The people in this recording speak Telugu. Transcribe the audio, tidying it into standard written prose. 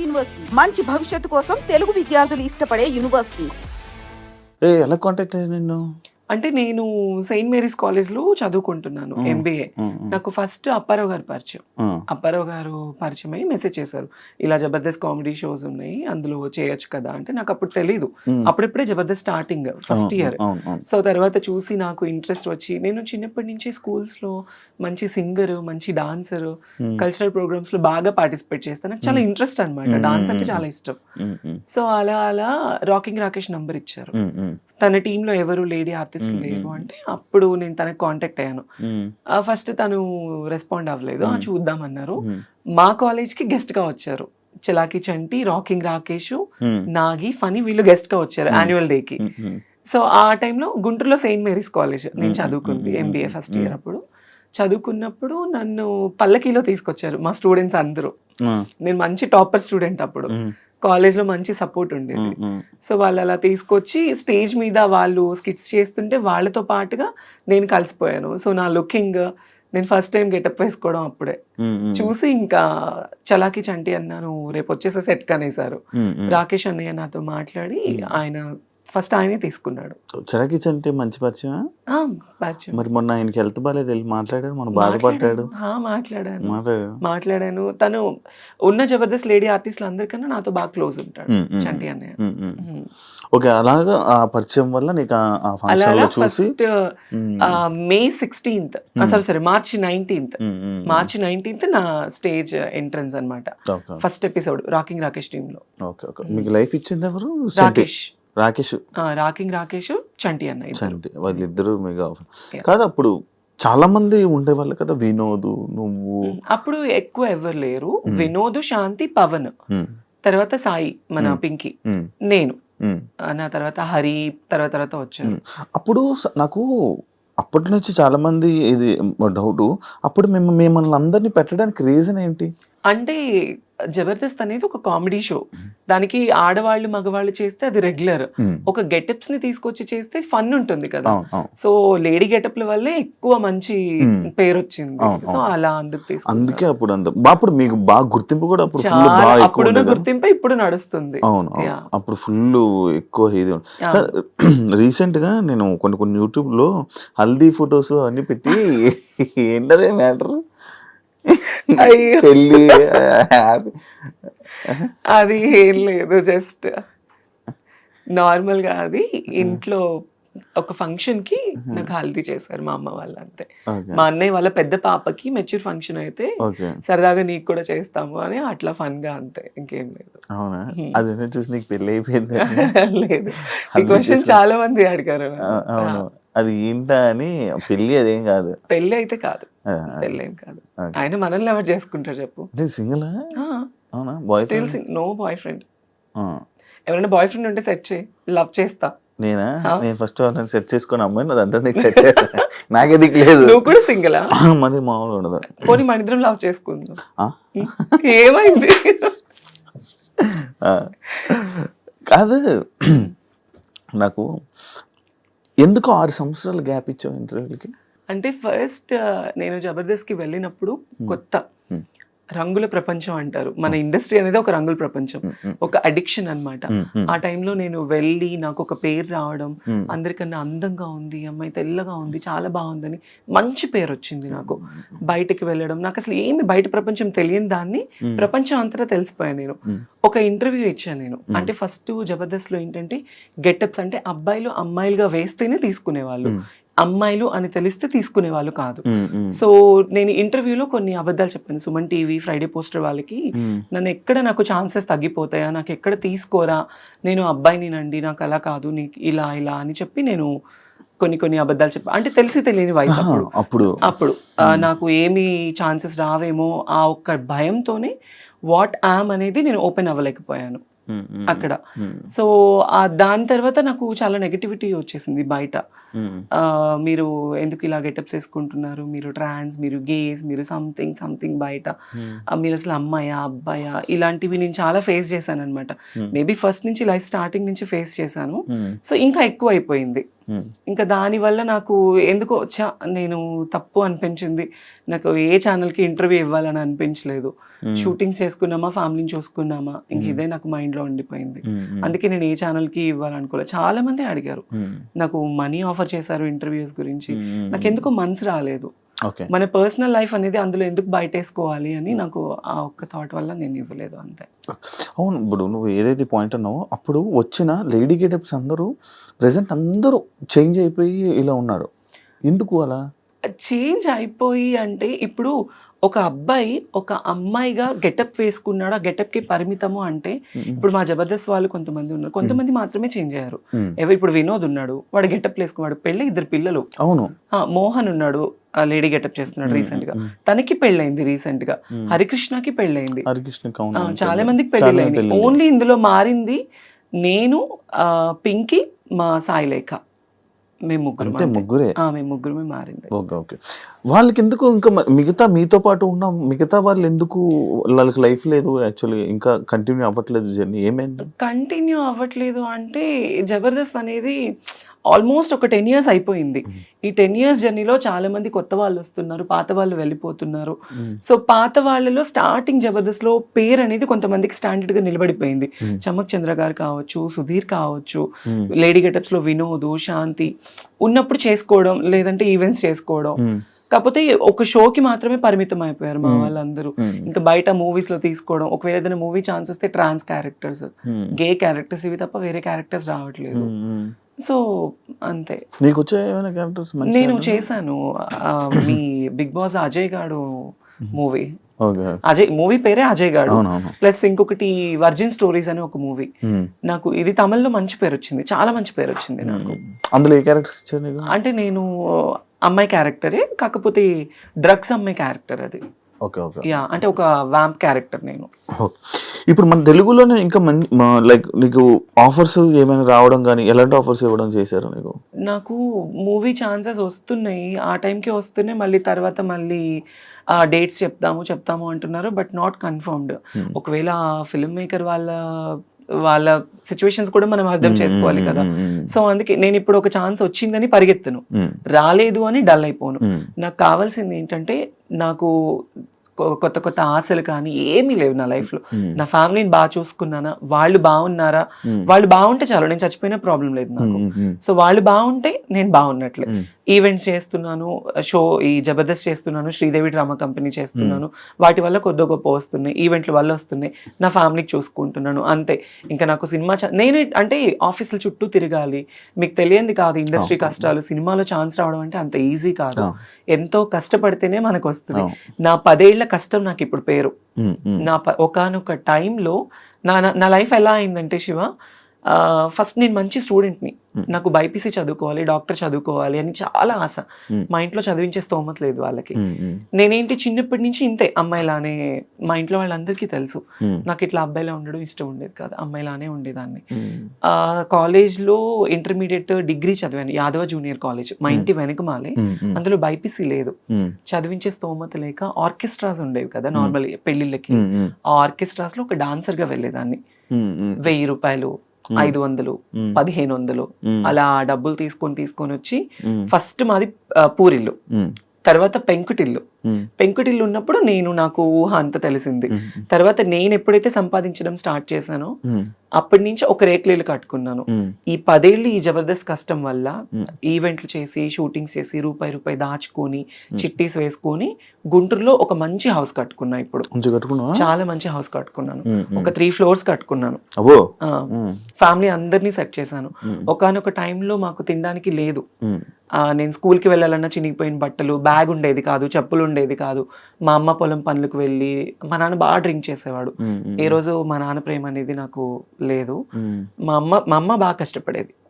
యూనివర్సిటీ మంచి భవిష్యత్తు కోసం తెలుగు విద్యార్థులు ఇష్టపడే యూనివర్సిటీ. ఎలా కాంటాక్ట్ అయ్యాను నిన్ను? అంటే నేను సెయింట్ మేరీస్ కాలేజ్లో చదువుకుంటున్నాను ఎంబీఏ. నాకు ఫస్ట్ అప్పారావు గారు పరిచయం. అప్పారావు గారు పరిచయం అయ్యి మెసేజ్ చేశారు, ఇలా జబర్దస్త్ కామెడీ షోస్ ఉన్నాయి, అందులో చేయొచ్చు కదా అంటే. నాకు అప్పుడు తెలీదు, అప్పుడిప్పుడే Jabardasth starting first year. So తర్వాత చూసి నాకు ఇంట్రెస్ట్ వచ్చి, నేను చిన్నప్పటి నుంచి స్కూల్స్లో మంచి సింగర్, మంచి డాన్సర్, కల్చరల్ ప్రోగ్రామ్స్ లో బాగా పార్టిసిపేట్ చేస్తాను. నాకు చాలా ఇంట్రెస్ట్ అనమాట, డాన్స్ అంటే చాలా ఇష్టం. సో అలా రాకింగ్ రాకేష్ నంబర్ ఇచ్చారు. తన టీంలో ఎవరు లేడీ ఆర్టిస్ట్ లేరు అంటే అప్పుడు నేను తనకి కాంటాక్ట్ అయ్యాను. ఫస్ట్ తను రెస్పాండ్ అవ్వలేదు, చూద్దామన్నారు. మా కాలేజ్ కి గెస్ట్ గా వచ్చారు చలాకి చంటి, రాకింగ్ రాకేష్, నాగి, ఫనీ, వీళ్ళు గెస్ట్ గా వచ్చారు యాన్యువల్ డే కి. సో ఆ టైంలో గుంటూరులో సెయింట్ మేరీస్ కాలేజ్ నేను చదువుకుంది, ఎంబీఏ ఫస్ట్ ఇయర్. అప్పుడు చదువుకున్నప్పుడు నన్ను పల్లకీలో తీసుకొచ్చారు మా స్టూడెంట్స్ అందరూ. నేను మంచి టాపర్ స్టూడెంట్ అప్పుడు, కాలేజ్లో మంచి సపోర్ట్ ఉండేది. సో వాళ్ళు అలా తీసుకొచ్చి స్టేజ్ మీద వాళ్ళు స్కిట్స్ చేస్తుంటే వాళ్ళతో పాటుగా నేను కలిసిపోయాను. సో నా లుకింగ్, నేను ఫస్ట్ టైం గెటప్ వేసుకోవడం అప్పుడే చూసి ఇంకా చలాకి చంటి అన్నాను, రేపు వచ్చేసే సెట్ కనేసారు. రాకేష్ అన్నయ్య నాతో మాట్లాడి ఆయన ఫస్ట్ ఆయనే తీసుకున్నాడు. చలాకి చంటి మంచి పరిచయం. మరి మొన్న ఆయనకి హెల్త్ బాగాలేదు, మాట్లాడాడు, మన బాధపడ్డాడు. మాట్లాడాను. తను ఉన్న జబర్దస్త్ లేడీ ఆర్టిస్టులు అందరికన్నా నాతో బాగా క్లోజ్ ఉంటాడు చంటి అన్నయ్య. ఓకే, అలాగా ఆ పరిచయం వల్ల నీకు ఆ ఫంక్షన్ లో చూసి May 16th, March 19th నా స్టేజ్ ఎంట్రన్స్ అన్నమాట. First episode rocking Rakesh team లో. మీకు లైఫ్ ఇచ్చింది ఎవరు? రాకింగ్ రాకేష్, చంటి అన్నయ్య, వాళ్ళిద్దరు మెగా. కాదు అప్పుడు చాలా మంది ఉండేవాళ్ళు కదా, వినోద్, నువ్వు. అప్పుడు ఎక్కువ ఎవరు లేరు, వినోద్, శాంతి, పవన్, తర్వాత సాయి, మన పింకీ, నేను, నా తర్వాత హరి తర్వాత వచ్చారు. అప్పుడు నాకు అప్పటి నుంచి చాలా మంది ఇది డౌట్, అప్పుడు మిమ్మల్ని అందరినీ పెట్టడానికి రీజన్ ఏంటి అంటే జబర్దస్త్ అనేది ఒక కామెడీ షో, దానికి ఆడవాళ్ళు మగవాళ్ళు చేస్తే అది రెగ్యులర్, ఒక గెటప్స్ ని తీసుకొచ్చి చేస్తే ఫన్ ఉంటుంది కదా. సో లేడీ గెటప్ల వల్లే ఎక్కువ మంచి పేరు వచ్చింది. సో అలా అందుకే అప్పుడు మీకు బాగా గుర్తింపు కూడా అప్పుడున్న గుర్తింపు ఇప్పుడు నడుస్తుంది. అవును, అప్పుడు ఫుల్ ఎక్కువ ఇది. రీసెంట్ గా నేను కొన్ని యూట్యూబ్ లో హల్దీ ఫొటోస్ అవన్నీ పెట్టి ఏంటదే మ్యాటర్, అది ఏం లేదు, జస్ట్ నార్మల్ గా అది ఇంట్లో ఒక ఫంక్షన్ కి నాకు హల్దీ చేశారు మా అమ్మ వాళ్ళు, అంతే. మా అన్నయ్య వాళ్ళ పెద్ద పాపకి మెచ్యూర్ ఫంక్షన్ అయితే సరదాగా నీకు కూడా చేస్తాము అని అట్లా ఫన్ గా, అంతే, ఇంకేం లేదు. అదే చూసి నీకు పెళ్లి అయిపోయింది? లేదు, ఈ క్వశ్చన్ చాలా మంది అడిగారు. అది ఏంటా అని. పెళ్లి అదేం కాదు, పెళ్లి అయితే కాదు, పెళ్లి ఏం కాదు. ఆయన మనల్ని ఎవరు చేసుకుంటారు చెప్పు? సింగిల్? No boyfriend. ఎవరైనా బాయ్ ఫ్రెండ్ ఉంటే సెట్ చేయి, లవ్ చేస్తా. నేను ఫస్ట్ సెట్ చేసుకుని అమ్మాయి అదంతా నీకు సెట్ చేస్తా, నాకే దిక్కు లేదు. నువ్వు కూడా సింగిలా? మరి మామూలు ఉండదు. పోనీ మన ఇద్దరం లవ్ చేసుకుందాం. ఏమైంది? కాదు, నాకు ఎందుకు 6 సంవత్సరాలు గ్యాప్ ఇచ్చావు ఇంటర్వ్యూలకి? అంటే ఫస్ట్ నేను జబర్దస్త్కి వెళ్ళినప్పుడు కొత్త రంగుల ప్రపంచం అంటారు, మన ఇండస్ట్రీ అనేది ఒక రంగుల ప్రపంచం, ఒక అడిక్షన్ అన్నమాట. ఆ టైంలో నేను వెళ్ళి నాకు ఒక పేరు రావడం, అందరికన్నా అందంగా ఉంది అమ్మాయి, తెల్లగా ఉంది, చాలా బాగుందని మంచి పేరు వచ్చింది నాకు. బయటకి వెళ్ళడం, నాకు అసలు ఏమి బయట ప్రపంచం తెలియని దాన్ని ప్రపంచం అంతటా తెలిసిపోయాను నేను. ఒక ఇంటర్వ్యూ ఇచ్చాను నేను. అంటే ఫస్ట్ జబర్దస్త్ లో ఏంటంటే గెటప్స్ అంటే అబ్బాయిలు అమ్మాయిలుగా వేస్తేనే తీసుకునేవాళ్ళు, అమ్మాయిలు అని తెలిస్తే తీసుకునే వాళ్ళు కాదు. సో నేను ఇంటర్వ్యూలో కొన్ని అబద్ధాలు చెప్పాను సుమన్ టీవీ, ఫ్రైడే పోస్టర్ వాళ్ళకి. నన్ను ఎక్కడ నాకు ఛాన్సెస్ తగ్గిపోతాయా, నాకు ఎక్కడ తీసుకోరా, నేను అబ్బాయినినండి, నాకు అలా కాదు, నీకు ఇలా అని చెప్పి నేను కొన్ని అబద్ధాలు చెప్పాను. అంటే తెలిసి తెలియని వయసు అప్పుడు నాకు ఏమి ఛాన్సెస్ రావేమో ఆ ఒక్క భయంతోనే వాట్ యామ్ అనేది నేను ఓపెన్ అవ్వలేకపోయాను అక్కడ. సో దాని తర్వాత నాకు చాలా నెగటివిటీ వచ్చేసింది బయట. మీరు ఎందుకు ఇలా గెటప్స్ వేసుకుంటున్నారు, మీరు ట్రాన్స్, మీరు గేస్, మీరు సంథింగ్ బయట, మీరు అసలు అమ్మాయా అబ్బాయా, ఇలాంటివి నేను చాలా ఫేస్ చేశాను అనమాట. మేబీ ఫస్ట్ నుంచి లైఫ్ స్టార్టింగ్ నుంచి ఫేస్ చేశాను. సో ఇంకా ఎక్కువ అయిపోయింది. ఇంకా దానివల్ల నాకు ఎందుకో నేను తప్పు అనిపించింది. నాకు ఏ ఛానల్కి ఇంటర్వ్యూ ఇవ్వాలని అనిపించలేదు. షూటింగ్స్ చేసుకున్నామా, ఫ్యామిలీని చూసుకున్నామా, ఇంక ఇదే నాకు మైండ్లో ఉండిపోయింది. అందుకే నేను ఏ ఛానల్కి ఇవ్వాలనుకోలేదు. చాలా మంది అడిగారు, నాకు మనీ ఆఫర్ చేశారు ఇంటర్వ్యూస్ గురించి. నాకు ఎందుకో మనసు రాలేదు. మన పర్సనల్ లైఫ్ అనేది అందులో ఎందుకు బయటేసుకోవాలి అని నాకు ఆ ఒక్క థాట్ వల్ల నేను ఇవ్వలేదు అంతే. అవును, ఇప్పుడు నువ్వు ఏదైతే పాయింట్ అన్నావో అప్పుడు వచ్చిన లేడీ గెటప్స్ అందరూ ప్రెసెంట్ అందరూ చేంజ్ అయిపోయి ఇలా ఉన్నారు. ఎందుకు అలా చేంజ్ అయిపోయి అంటే, ఇప్పుడు ఒక అబ్బాయి ఒక అమ్మాయిగా గెటప్ వేసుకున్నాడు, ఆ గెటప్కి పరిమితము అంటే, ఇప్పుడు మా జబర్దస్త్ వాళ్ళు కొంతమంది ఉన్నారు, కొంతమంది మాత్రమే చేంజ్ అయ్యారు. ఇప్పుడు వినోద్ ఉన్నాడు, వాడు గెటప్ వేసుకున్నాడు, పెళ్ళి 2 పిల్లలు. అవును. మోహన్ ఉన్నాడు, లేడీ గెటప్ చేస్తున్నాడు రీసెంట్ గా, తనకి పెళ్ళైంది రీసెంట్ గా. హరికృష్ణకి పెళ్ళైంది, చాలా మందికి పెళ్ళిళ్ళైంది. ఓన్లీ ఇందులో మారింది నేను, పింకీ, మా సాయిలేఖ, మేము ముగ్గురమే మారింది. ఓకే. వాళ్ళకి ఎందుకు ఇంకా మిగతా మీతో పాటు ఉన్న మిగతా వాళ్ళు ఎందుకు వాళ్ళకి లైఫ్ లేదు యాక్చువల్లీ, ఇంకా కంటిన్యూ అవ్వట్లేదు జర్నీ? ఏమైంది కంటిన్యూ అవ్వట్లేదు అంటే, జబర్దస్త్ అనేది ఆల్మోస్ట్ ఒక 10 years అయిపోయింది. ఈ 10 years జర్నీలో చాలా మంది కొత్త వాళ్ళు వస్తున్నారు, పాత వాళ్ళు వెళ్ళిపోతున్నారు. సో పాత వాళ్ళలో స్టార్టింగ్ జబర్దస్త్ లో పేరు అనేది కొంతమందికి స్టాండర్డ్ గా నిలబడిపోయింది. చమక్ చంద్ర గారు కావచ్చు, సుధీర్ కావచ్చు, లేడీ గెటప్స్ లో వినోద్, శాంతి ఉన్నప్పుడు చేసుకోవడం, లేదంటే ఈవెంట్స్ చేసుకోవడం. కాకపోతే ఒక షోకి మాత్రమే పరిమితం అయిపోయారు మా వాళ్ళందరూ. ఇంకా బయట మూవీస్ లో తీసుకోవడం, ఒకవేళ ఏదైనా మూవీ ఛాన్స్ వస్తే ట్రాన్స్ క్యారెక్టర్స్, గే క్యారెక్టర్స్, ఇవి తప్ప వేరే క్యారెక్టర్స్ రావట్లేదు. సో అంతే. నీకు వచ్చే ఏమైనా క్యారెక్టర్స్? నేను చేశాను మీ బిగ్ బాస్ అజయ్ గాడు మూవీ. అజయ్ మూవీ పేరే అజయ్ గాడు, ప్లస్ ఇంకొకటి వర్జిన్ స్టోరీస్ అని ఒక మూవీ. నాకు ఇది తమిళ్లో మంచి పేరు వచ్చింది, చాలా మంచి పేరు వచ్చింది నాకు. అందులో ఏ క్యారెక్టర్స్ ఇచ్చారు? అంటే నేను అమ్మాయి క్యారెక్టరే, కాకపోతే డ్రగ్స్ అమ్మాయి క్యారెక్టర్ అది. యా, అంటే ఒక వ్యాంప్ క్యారెక్టర్ నేను. ఇప్పుడు మన తెలుగులోనే ఇంకా లైక్ నీకు ఆఫర్స్ ఏమైనా రావడం కానీ, ఎలాంటి ఆఫర్స్ ఇవ్వడం చేశారు నీకు? నాకు మూవీ ఛాన్సెస్ వస్తున్నాయి, ఆ టైంకి వస్తున్నాయి, మళ్ళీ తర్వాత మళ్ళీ డేట్స్ చెప్తాము అంటున్నారు, బట్ నాట్ కన్ఫర్మ్డ్. ఒకవేళ ఫిల్మ్ మేకర్ వాళ్ళ సిచ్యువేషన్స్ కూడా మనం అర్థం చేసుకోవాలి కదా. సో అందుకే నేను ఇప్పుడు ఒక ఛాన్స్ వచ్చిందని పరిగెత్తను, రాలేదు అని డల్ అయిపోను. నాకు కావాల్సింది ఏంటంటే, నాకు కొత్త ఆశలు కానీ ఏమీ లేవు నా లైఫ్ లో. నా ఫ్యామిలీని బాగా చూసుకున్నానా, వాళ్ళు బాగున్నారా, వాళ్ళు బాగుంటే చాలు, నేను చచ్చిపోయినా ప్రాబ్లం లేదు నాకు. సో వాళ్ళు బాగుంటే నేను బాగున్నట్లే. ఈవెంట్స్ చేస్తున్నాను, ఈ జబర్దస్త్ చేస్తున్నాను, శ్రీదేవి డ్రామా కంపెనీ చేస్తున్నాను, వాటి వల్ల కొద్ది గొప్ప వస్తున్నాయి, ఈవెంట్ల వల్ల వస్తున్నాయి, నా ఫ్యామిలీకి చూసుకుంటున్నాను అంతే. ఇంకా నాకు సినిమా నేను అంటే ఆఫీసుల చుట్టూ తిరగాలి, మీకు తెలియంది కాదు ఇండస్ట్రీ కష్టాలు. సినిమాలో ఛాన్స్ రావడం అంటే అంత ఈజీ కాదు, ఎంతో కష్టపడితేనే మనకు వస్తుంది. నా 10 ఏళ్ల కష్టం నాకు ఇప్పుడు పేరు. నా ఒకానొక టైంలో నా లైఫ్ ఎలా అయిందంటే శివ, ఫస్ట్ నేను మంచి స్టూడెంట్ని, నాకు బైపీసీ చదువుకోవాలి, డాక్టర్ చదువుకోవాలి అని చాలా ఆశ. మా ఇంట్లో చదివించే స్తోమత లేదు వాళ్ళకి. నేనేంటి చిన్నప్పటి నుంచి ఇంతే, అమ్మాయిలానే. మా ఇంట్లో వాళ్ళందరికీ తెలుసు నాకు ఇట్లా అబ్బాయిలా ఉండడం ఇష్టం ఉండేది కాదు, అమ్మాయిలానే ఉండేదాన్ని. కాలేజ్లో ఇంటర్మీడియట్ డిగ్రీ చదివాను యాదవ జూనియర్ కాలేజ్, మా ఇంటి వెనకమాలే. అందులో బైపీసీ లేదు, చదివించే స్తోమత లేక ఆర్కెస్ట్రాస్ ఉండేవి కదా నార్మల్ పెళ్లిళ్ళకి. ఆ ఆర్కెస్ట్రాస్ లో ఒక డాన్సర్ గా వెళ్ళేదాన్ని. 1000 రూపాయలు, 500, 1500 అలా డబ్బులు తీసుకొని వచ్చి, ఫస్ట్ మాది పూరిల్లు, తర్వాత పెంకుటిల్లు. పెంకుటిల్లు ఉన్నప్పుడు నాకు ఊహ అంత తెలిసింది. తర్వాత నేను ఎప్పుడైతే సంపాదించడం స్టార్ట్ చేశానో అప్పటి నుంచి ఒక రేకులేలు కట్టుకున్నాను. ఈ 10 ఏళ్ళు ఈ జబర్దస్త్ కష్టం వల్ల ఈవెంట్లు చేసి, షూటింగ్స్ చేసి, రూపాయి దాచుకొని, చిట్టీస్ వేసుకొని గుంటూరులో ఒక మంచి హౌస్ కట్టుకున్నా. ఇప్పుడు చాలా మంచి హౌస్ కట్టుకున్నాను, ఒక 3 floors కట్టుకున్నాను. ఫ్యామిలీ అందరినీ సెట్ చేశాను. ఒకానొక టైంలో మాకు తినడానికి లేదు. నేను స్కూల్కి వెళ్ళాలన్నా చినిగిపోయిన బట్టలు, బ్యాగ్ ఉండేది కాదు, చెప్పులు ఉండేది కాదు. మా అమ్మ పొలం పనులకు వెళ్ళి, మా నాన్న బాగా డ్రింక్ చేసేవాడు. ఏ రోజు మా నాన్న ప్రేమ అనేది నాకు లేదు. మా అమ్మ బాగా కష్టపడేది.